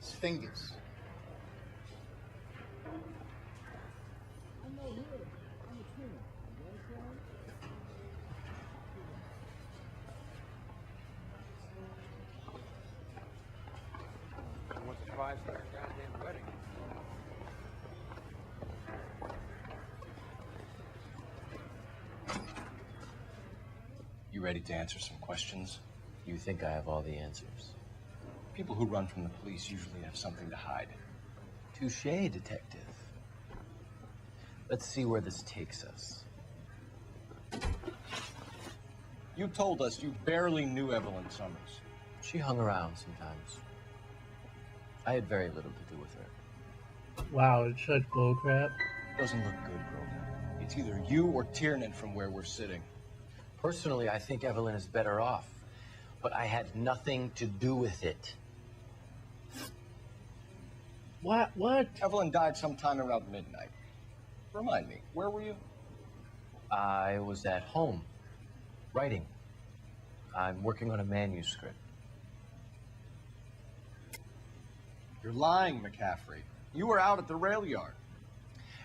his fingers. What's the prize for your goddamn wedding? You ready to answer some questions? You think I have all the answers? People who run from the police usually have something to hide. Touché, detective. Let's see where this takes us. You told us you barely knew Evelyn Summers. She hung around sometimes. I had very little to do with her. Wow, it's such bullcrap. Doesn't look good, Grosvenor. It's either you or Tiernan from where we're sitting. Personally, I think Evelyn is better off, but I had nothing to do with it. What? Evelyn died sometime around midnight. Remind me, where were you? I was at home, writing. I'm working on a manuscript. You're lying, McCaffrey. You were out at the rail yard.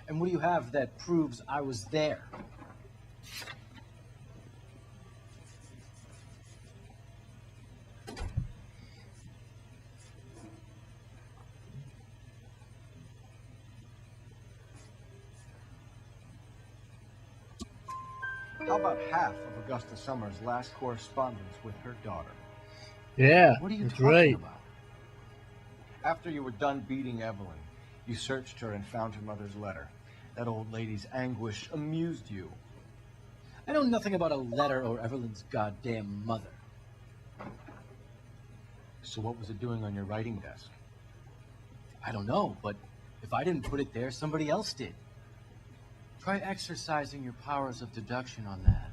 And what do you have that proves I was there? How about half of Augusta Summers' last correspondence with her daughter? Yeah, What are you that's talking right. about? After you were done beating Evelyn, you searched her and found her mother's letter. That old lady's anguish amused you. I know nothing about a letter or Evelyn's goddamn mother. So what was it doing on your writing desk? I don't know, but if I didn't put it there, somebody else did. Try exercising your powers of deduction on that.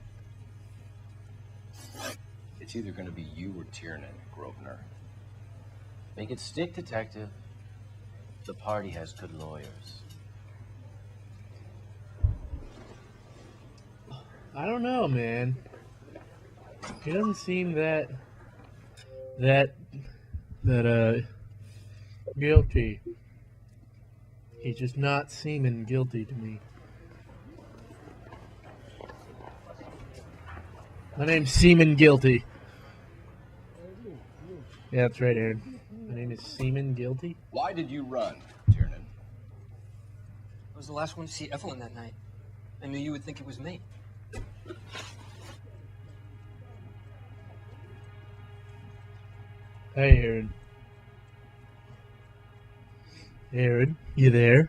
It's either going to be you or Tiernan, Grosvenor. Make it stick, detective. The party has good lawyers. I don't know, man. He doesn't seem that guilty. He's just not seeming guilty to me. My name's Seaman Guilty. Yeah, that's right, Aaron. My name is Seaman Guilty. Why did you run, Tiernan? I was the last one to see Evelyn that night. I knew you would think it was me. Hey, Aaron. Aaron, you there?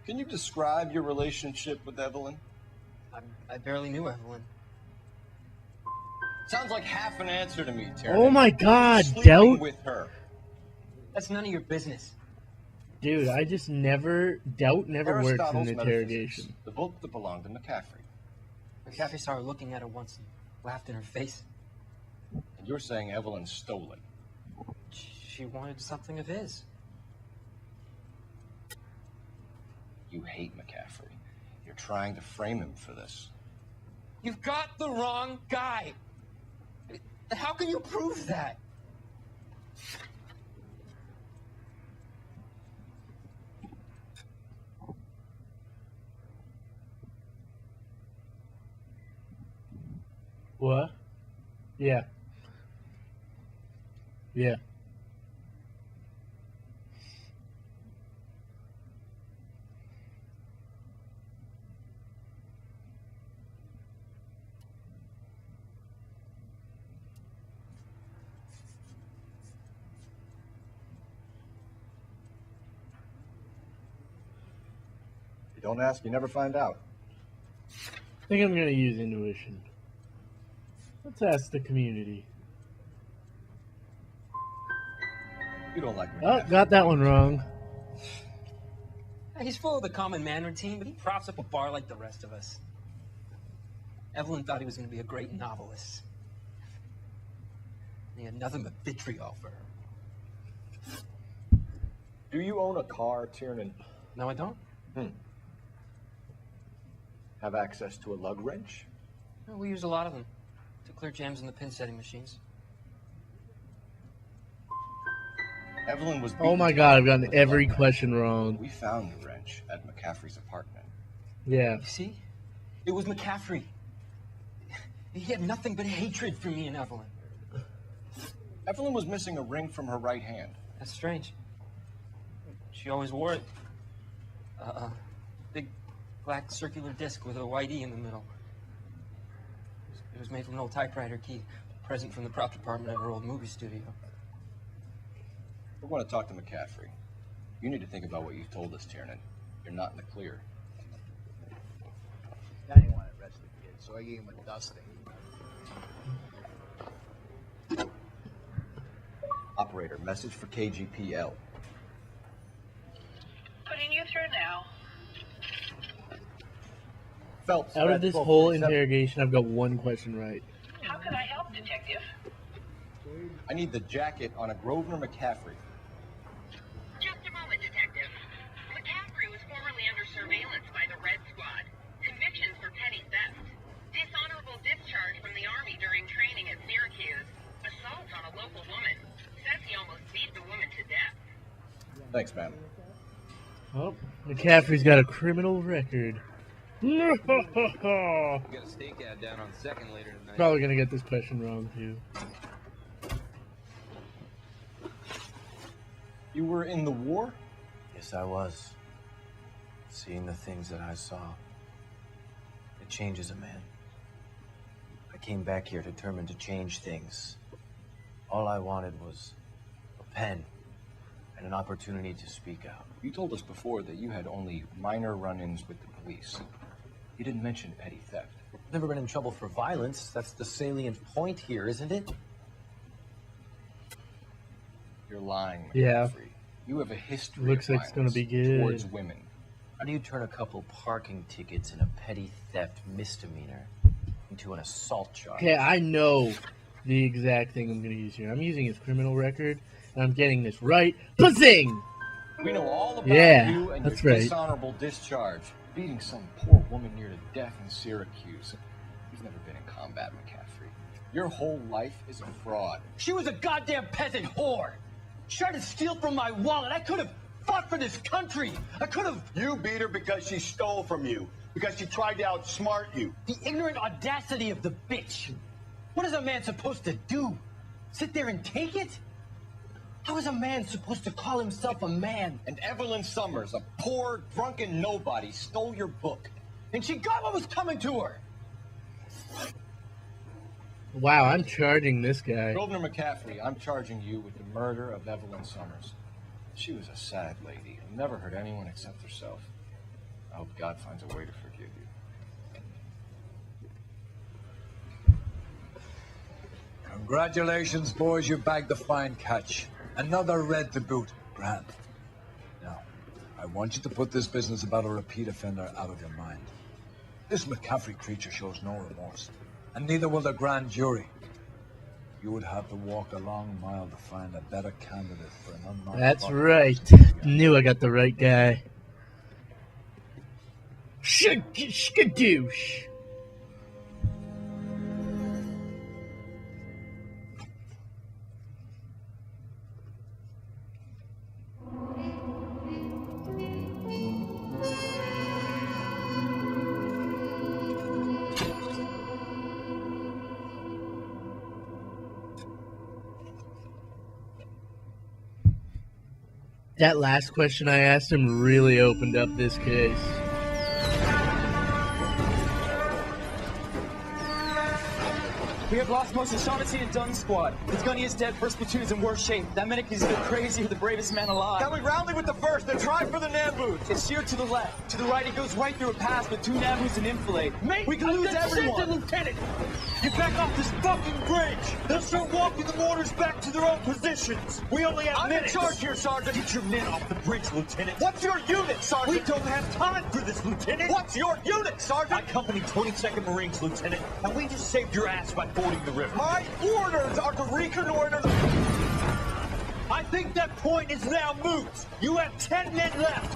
Can you describe your relationship with Evelyn? I barely knew Evelyn. Sounds like half an answer to me, Tiernan. Oh my God, Sleeping Doubt? with her. That's none of your business. Dude, I just never... Doubt never works in Aristotle's interrogation. Metaphysics, the book that belonged to McCaffrey. McCaffrey saw her looking at her once and laughed in her face. And you're saying Evelyn stole it. She wanted something of his. You hate McCaffrey. You're trying to frame him for this. You've got the wrong guy. How can you prove that? What? Yeah. Yeah. You don't ask, you never find out. I think I'm gonna use intuition. Let's ask the community. You don't like Oh, McCaffrey. got that one wrong. He's full of the common man routine, but he props up a bar like the rest of us. Evelyn thought he was going to be a great novelist. And he had nothing but vitriol for her. Do you own a car, Tiernan? No, I don't. Have access to a lug wrench? No, we use a lot of them to clear jams in the pin setting machines. Evelyn was Oh beaten my to god, I've death gotten with a every butt knife. question wrong. We found the wrench at McCaffrey's apartment. Yeah. You see? It was McCaffrey. He had nothing but hatred for me and Evelyn. Evelyn was missing a ring from her right hand. That's strange. She always wore it. Big black circular disc with a white E in the middle. It was made from an old typewriter key, a present from the prop department at her old movie studio. We're going to talk to McCaffrey. You need to think about what you've told us, Tiernan. You're not in the clear. I didn't want to arrest the kid, so I gave him a dusting. Operator, message for KGPL. Putting you through now. Phelps. Out of Red this 1247. whole interrogation, I've got one question right. How can I help, Detective? I need the jacket on a Grosvenor McCaffrey. Just a moment, Detective. McCaffrey was formerly under surveillance by the Red Squad. Convictions for petty theft. Dishonorable discharge from the Army during training at Syracuse. Assault on a local woman. Says he almost beat the woman to death. Thanks, ma'am. Oh, McCaffrey's got a criminal record. We got a steak ad down on second later tonight. Probably gonna get this question wrong too. You were in the war? Yes, I was. Seeing the things that I saw, it changes a man. I came back here determined to change things. All I wanted was a pen and an opportunity to speak out. You told us before that you had only minor run-ins with the police. You didn't mention petty theft. Never been in trouble for violence. That's the salient point here, isn't it? You're lying, McCaffrey. Yeah. You have a history Looks of like it's gonna be violence good. towards women. How do you turn a couple parking tickets and a petty theft misdemeanor into an assault charge? Okay, I know the exact thing I'm gonna use here. I'm using his criminal record, and I'm getting this right. Bazing! We know all about Yeah, you and that's your right. dishonorable discharge. Beating some poor woman near to death in Syracuse. You've never been in combat, McCaffrey. Your whole life is a fraud. She was a goddamn peasant whore. She tried to steal from my wallet. I could have fought for this country. I could have. You beat her because she stole from you. Because she tried to outsmart you. The ignorant audacity of the bitch. What is a man supposed to do? Sit there and take it? How is a man supposed to call himself a man? And Evelyn Summers, a poor, drunken nobody, stole your book. And she got what was coming to her. Wow, I'm charging this guy. Grosvenor McCaffrey, I'm charging you with the murder of Evelyn Summers. She was a sad lady who never hurt anyone except herself. I hope God finds a way to forgive you. Congratulations, boys, you bagged the fine catch. Another red to boot. Grand. Now, I want you to put this business about a repeat offender out of your mind. This McCaffrey creature shows no remorse, and neither will the grand jury. You would have to walk a long mile to find a better candidate for an unknown... That's right. Knew I got the right guy. Skadoosh. That last question I asked him really opened up this case. We have lost most of Shaughnessy and Dunn's squad. His gunny is dead, first platoon is in worse shape. That medic is either crazy or the bravest man alive. Coming roundly with the first, then try for the Nambus. It's sheer to the left. To the right, it goes right through a pass with 2 Nabus and enfilade. Mate, we can lose everyone. Lieutenant. You back off this fucking bridge. They'll start walking the mortars back to their own positions. We only have minutes. I'm in charge here, Sergeant. Get your men off the bridge, Lieutenant. What's your unit, Sergeant? We don't have time for this, Lieutenant. What's your unit, Sergeant? My company, 22nd Marines, Lieutenant. And we just saved your ass by fording the river. My orders are to reconnoiter the... I think that point is now moot. You have 10 men left.